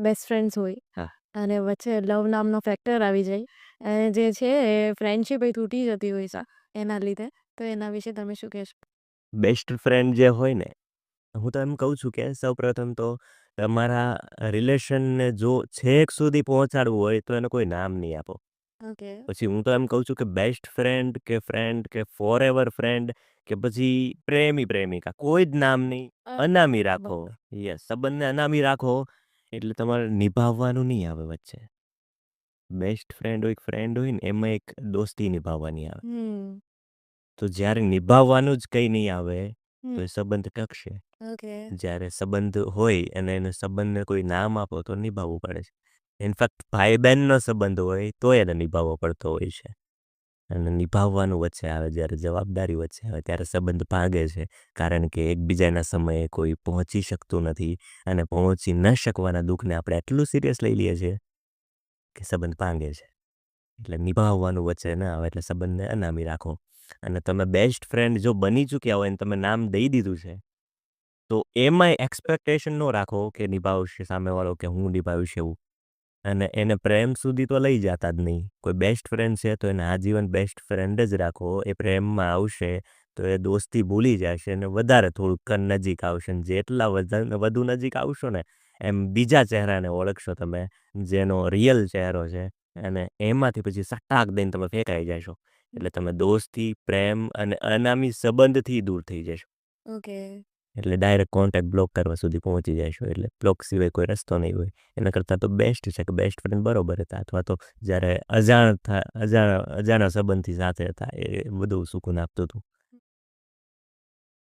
Best friends હોય હા. અને વચ્ચે લવ નામનો ફેક્ટર આવી જાય અને જે છે એ ફ્રેન્ડશિપ એ તૂટી જતી હોય છે એના લીધે. તો એના વિશે તમે શું કહેશો? બેસ્ટ ફ્રેન્ડ જે હોય ને, હું તો એમ કહું છું કે સૌપ્રથમ તો તમારા રિલેશનને જો છેક સુધી પહોંચાડવું હોય તો એને કોઈ નામ નહીં આપો. ઓકે. પછી હું તો એમ કહું છું કે બેસ્ટ ફ્રેન્ડ કે ફોરએવર ફ્રેન્ડ કે પછી પ્રેમી-પ્રેમિકા કોઈ જ નામ નહીં, અ, અનામી રાખો. બ- યસ, સંબંધને અનામી રાખો એટલે તમારે નિભાવવાનું નહીં આવે વચ્ચે. બેસ્ટ ફ્રેન્ડ હોય ને એમાં એક દોસ્તી નિભાવવાની આવે. હમ. તો જ્યારે નિભાવવાનું જ કંઈ નહીં આવે હમ. તો એ સંબંધ ટકશે. ઓકે. જ્યારે સંબંધ હોય અને એને સંબંધને કોઈ નામ આપો તો નિભાવવું પડે છે. ઇનફેક્ટ ભાઈ-બહેનનો સંબંધ હોય તોય એને નિભાવવો પડતો હોય છે. અને નિભાવવાનું વચ્ચે આવે, જ્યારે જવાબદારી વચ્ચે આવે ત્યારે સંબંધ ભાંગે છે. કારણ કે એકબીજાના સમયે કોઈ પહોંચી શકતું નથી અને પહોંચી ન શકવાના દુઃખને આપણે એટલું સિરિયસ લઈ લઈએ છીએ કે સંબંધ ભાંગે છે. એટલે નિભાવવાનું વચ્ચે ન આવે એટલે સંબંધને અનામી રાખો. અને તમે બેસ્ટ ફ્રેન્ડ જો બની ચૂક્યા હોય અને તમે નામ દઈ દીધું છે, તો એમાંય એક્સપેક્ટેશન ન રાખો કે નિભાવશે સામેવાળો કે હું નિભાવીશ એવું. અને એને પ્રેમ સુધી તો લઈ જતા જ નહીં. કોઈ બેસ્ટ ફ્રેન્ડ છે તો એને આજીવન બેસ્ટ ફ્રેન્ડ જ રાખો. એ પ્રેમમાં આવશે તો એ દોસ્તી ભૂલી જશે અને વધારે થોડુંક નજીક આવશે. અને જેટલા વધુ નજીક આવશો ને એમ બીજા ચહેરાને ઓળખશો તમે, જેનો રિયલ ચહેરો છે. અને એમાંથી પછી સટાક દઈને તમે ફેંકાઈ જશો. એટલે તમે દોસ્તી, પ્રેમ અને અનામી સંબંધથી દૂર થઈ જશો. ઓકે. એટલે ડાયરેક્ટ કોન્ટેક્ટ બ્લોક કરવા સુધી પહોંચી જશો. એટલે બ્લોક સિવાય કોઈ રસ્તો નહીં હોય. એના કરતાં તો બેસ્ટ છે કે બેસ્ટ ફ્રેન્ડ બરોબર હતા, અથવા તો જ્યારે અજાણ્યા સંબંધથી સાથે હતા એ વધુ સુકૂન આપતું હતું.